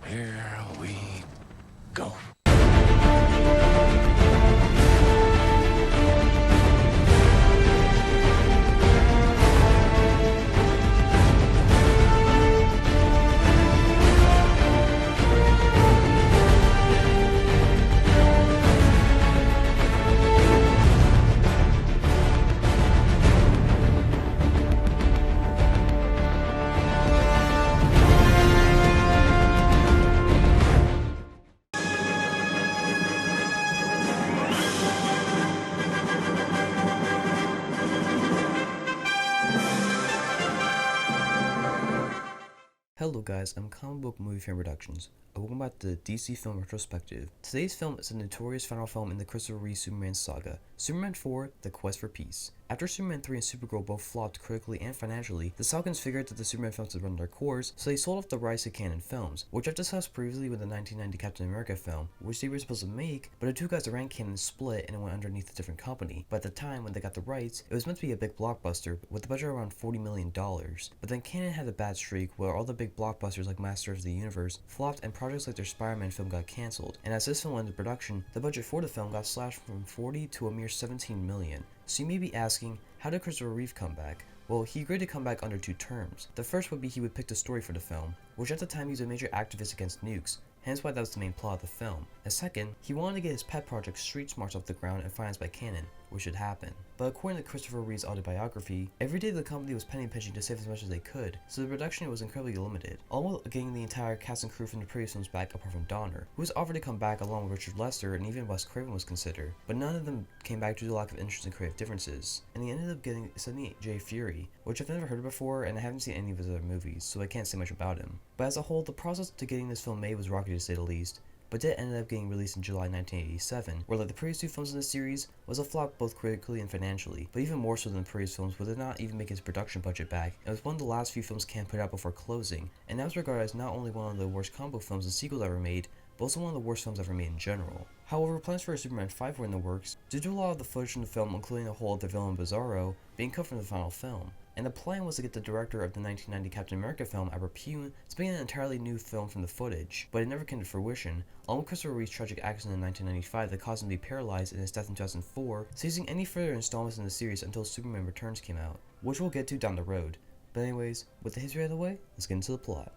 Here we go. Hello guys, I'm Comic Book Movie Fan Productions, and welcome back to the DC film Retrospective. Today's film is the notorious final film in the Christopher Reeve Superman saga, Superman 4: The Quest for Peace. After Superman 3 and Supergirl both flopped critically and financially, the Salkinds figured that the Superman films had run their course, so they sold off the rights to canon films, which I've discussed previously with the 1990 Captain America film, which they were supposed to make, but the two guys that ran canon split and it went underneath a different company. But at the time, when they got the rights, it was meant to be a big blockbuster, with a budget around $40 million. But then canon had a bad streak where all the big blockbusters like Masters of the Universe flopped and projects like their Spider-Man film got cancelled, and as this film went into production, the budget for the film got slashed from 40 to a mere 17 million. So you may be asking, how did Christopher Reeve come back? Well, he agreed to come back under two terms. The first would be he would pick the story for the film, which at the time he was a major activist against nukes, hence why that was the main plot of the film. And second, he wanted to get his pet project Street Smarts off the ground and financed by canon, which should happen. But according to Christopher Reeve's autobiography, every day the company was penny pinching to save as much as they could, so the production was incredibly limited, all while getting the entire cast and crew from the previous films back apart from Donner, who was offered to come back along with Richard Lester, and even Wes Craven was considered, but none of them came back due to the lack of interest and creative differences. And he ended up getting Sidney J. Furie, which I've never heard of before, and I haven't seen any of his other movies, so I can't say much about him. But as a whole, the process to getting this film made was rocky to say the least, but it ended up getting released in July 1987, where like the previous two films in the series, was a flop both critically and financially, but even more so than the previous films, where it did not even make its production budget back, and was one of the last few films Cannon put out before closing, and that was regarded as not only one of the worst comic book films and sequels ever made, but also one of the worst films ever made in general. However, plans for a Superman 5 were in the works, due to a lot of the footage from the film, including the whole of the villain Bizarro, being cut from the final film. And the plan was to get the director of the 1990 Captain America film, Albert Pune, to begin an entirely new film from the footage, but it never came to fruition, along with Christopher Reeve's tragic accident in 1995 that caused him to be paralyzed and his death in 2004, ceasing any further installments in the series until Superman Returns came out, which we'll get to down the road. But anyways, with the history out of the way, let's get into the plot.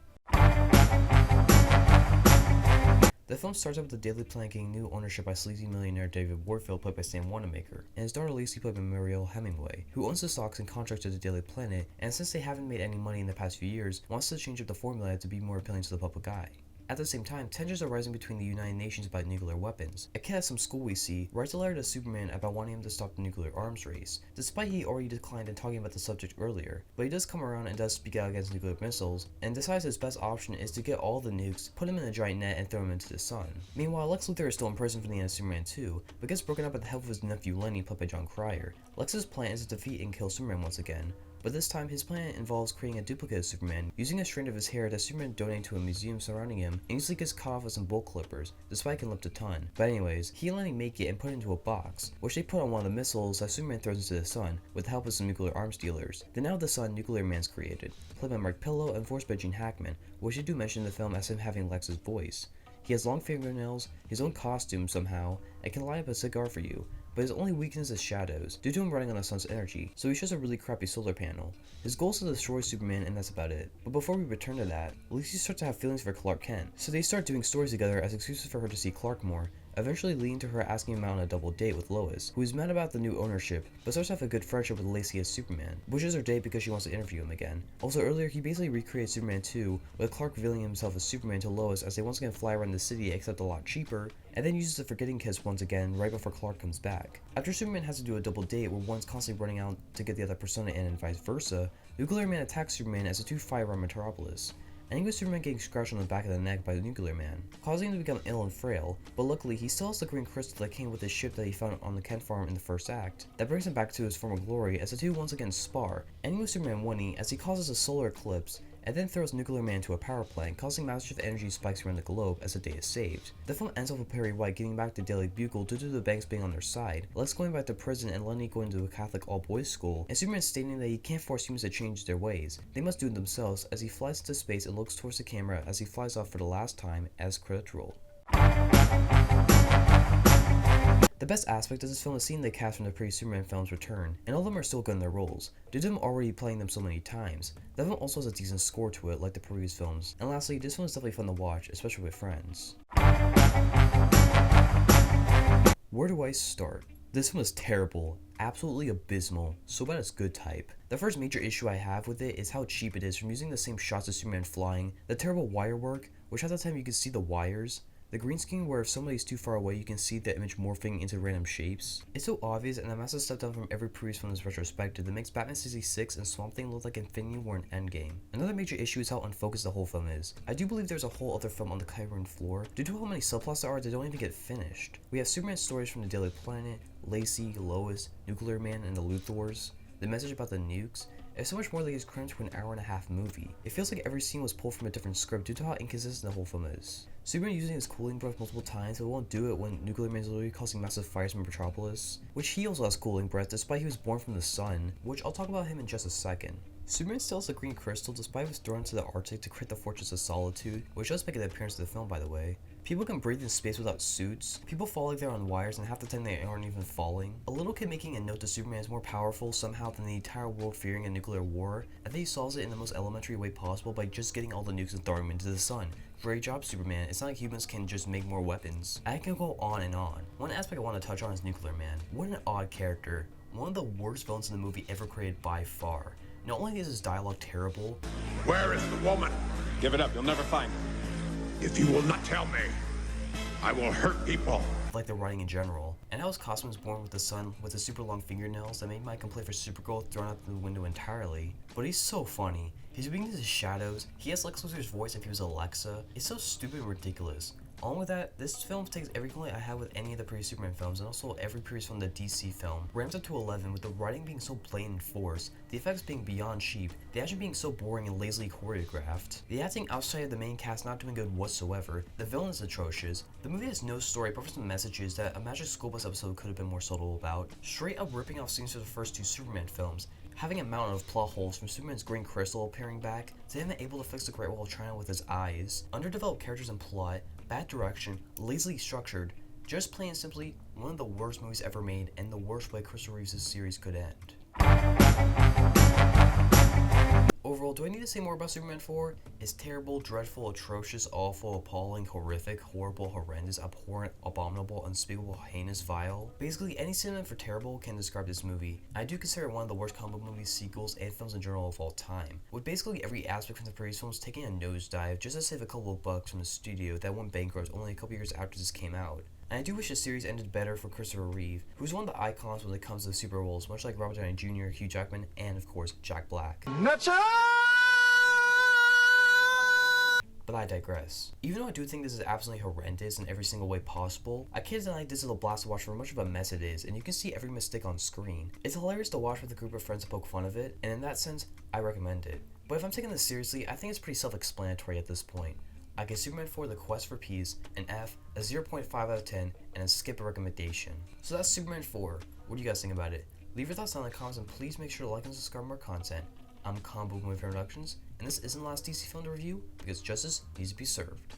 The film starts out with the Daily Planet getting new ownership by sleazy millionaire David Warfield, played by Sam Wanamaker, and his daughter Lacey, played by Mariel Hemingway, who owns the stocks and contracts of the Daily Planet, and since they haven't made any money in the past few years, wants to change up the formula to be more appealing to the public eye. At the same time, tensions are rising between the United Nations about nuclear weapons. A kid at some school we see writes a letter to Superman about wanting him to stop the nuclear arms race, despite he already declined in talking about the subject earlier, but he does come around and does speak out against nuclear missiles, and decides his best option is to get all the nukes, put them in a giant net, and throw them into the sun. Meanwhile, Lex Luthor is still in prison from the end of Superman 2, but gets broken up at the help of his nephew Lenny, played by John Cryer. Lex's plan is to defeat and kill Superman once again, but this time his plan involves creating a duplicate of Superman, using a strand of his hair that Superman donated to a museum surrounding him, and usually gets cut off with some bolt clippers, despite it can lift a ton. But anyways, he and Lenny make it and put it into a box, which they put on one of the missiles that Superman throws into the sun, with the help of some nuclear arms dealers. Then out of the sun, Nuclear Man's created, played by Mark Pillow and voiced by Gene Hackman, which they do mention in the film as him having Lex's voice. He has long fingernails, his own costume somehow, and can light up a cigar for you, but his only weakness is shadows, due to him running on the sun's energy, so he shows a really crappy solar panel. His goal is to destroy Superman, and that's about it. But before we return to that, Lucy starts to have feelings for Clark Kent, so they start doing stories together as excuses for her to see Clark more, eventually leading to her asking him out on a double date with Lois, who is mad about the new ownership, but starts to have a good friendship with Lacey as Superman, which is her date because she wants to interview him again. Also earlier, he basically recreated Superman 2, with Clark revealing himself as Superman to Lois as they once again fly around the city except a lot cheaper, and then uses the forgetting kiss once again right before Clark comes back. After Superman has to do a double date where one's constantly running out to get the other persona in and vice versa, Nuclear Man attacks Superman as the two fight around Metropolis, ending with Superman getting scratched on the back of the neck by the Nuclear Man, causing him to become ill and frail, but luckily he still has the green crystal that came with his ship that he found on the Kent farm in the first act. That brings him back to his former glory as the two once again spar, ending with Superman winning as he causes a solar eclipse, and then throws Nuclear Man to a power plant, causing massive energy spikes around the globe as the day is saved. The film ends off with Perry White getting back to Daily Bugle due to the banks being on their side, Lex going back to prison and Lenny going to a Catholic all-boys school, and Superman stating that he can't force humans to change their ways. They must do it themselves as he flies into space and looks towards the camera as he flies off for the last time as credits roll. The best aspect of this film is seeing the cast from the previous Superman films return, and all of them are still good in their roles, due to them already playing them so many times. The film also has a decent score to it like the previous films, and lastly, this film is definitely fun to watch, especially with friends. Where do I start? This film is terrible, absolutely abysmal, so bad it's good type. The first major issue I have with it is how cheap it is from using the same shots of Superman flying, the terrible wire work, which half the time you can see the wires, the green screen where if somebody's too far away you can see the image morphing into random shapes. It's so obvious and a massive step down from every previous film in this retrospective that makes Batman 66 and Swamp Thing look like Infinity War and Endgame. Another major issue is how unfocused the whole film is. I do believe there's a whole other film on the Chiron floor due to how many subplots there are that don't even get finished. We have Superman stories from the Daily Planet, Lacey, Lois, Nuclear Man, and the Luthors, the message about the nukes. It's so much more that is crammed to an hour-and-a-half movie. It feels like every scene was pulled from a different script due to how inconsistent the whole film is. Superman using his cooling breath multiple times, but won't do it when Nuclear Man is literally causing massive fires in Metropolis, which he also has cooling breath despite he was born from the sun, which I'll talk about him in just a second. Superman still has a green crystal despite he was thrown into the Arctic to create the Fortress of Solitude, which does make an appearance in the film by the way. People can breathe in space without suits. People fall like they're on wires and half the time they aren't even falling. A little kid making a note that Superman is more powerful somehow than the entire world fearing a nuclear war. I think he solves it in the most elementary way possible by just getting all the nukes and throwing them into the sun. Great job, Superman. It's not like humans can just make more weapons. I can go on and on. One aspect I want to touch on is Nuclear Man. What an odd character. One of the worst villains in the movie ever created by far. Not only is his dialogue terrible, Where is the woman? Give it up, you'll never find her. If you will not tell me, I will hurt people. like the writing in general, and how his costume was born with the sun with his super long fingernails that made my complaint for Supergirl thrown out the window entirely. But he's so funny. He's being his shadows. He has Lex Luthor's voice if he was Alexa. It's so stupid and ridiculous. Along with that, this film takes every complaint I had with any of the previous Superman films and also every previous film in the DC film, ramps up to 11 with the writing being so blatant and forced, the effects being beyond cheap, the action being so boring and lazily choreographed, the acting outside of the main cast not doing good whatsoever, the villain is atrocious, the movie has no story apart from some messages that a Magic School Bus episode could have been more subtle about, straight up ripping off scenes from the first two Superman films, having a mountain of plot holes from Superman's green crystal appearing back, to him able to fix the Great Wall of China with his eyes, underdeveloped characters and plot, bad direction, lazily structured, just plain and simply one of the worst movies ever made and the worst way Christopher Reeves' series could end. Overall, do I need to say more about Superman 4? It's terrible, dreadful, atrocious, awful, appalling, horrific, horrible, horrendous, abhorrent, abominable, unspeakable, heinous, vile. Basically, any synonym for terrible can describe this movie. I do consider it one of the worst comic book movies, sequels, and films in general of all time, with basically every aspect from the previous films taking a nosedive just to save a couple of bucks from the studio that went bankrupt only a couple years after this came out. And I do wish the series ended better for Christopher Reeve, who's one of the icons when it comes to Super Bowls, much like Robert Downey Jr., Hugh Jackman, and of course, Jack Black. But I digress. Even though I do think this is absolutely horrendous in every single way possible, I can't deny this is a blast to watch for how much of a mess it is, and you can see every mistake on screen. It's hilarious to watch with a group of friends poke fun of it, and in that sense, I recommend it. But if I'm taking this seriously, I think it's pretty self-explanatory at this point. I give Superman 4 The Quest for Peace an F, a 0.5 out of 10, and a skip a recommendation. So that's Superman 4. What do you guys think about it? Leave your thoughts down in the comments and please make sure to like and subscribe for more content. I'm Comic Book Movie Productions, and this isn't the last DC film to review because justice needs to be served.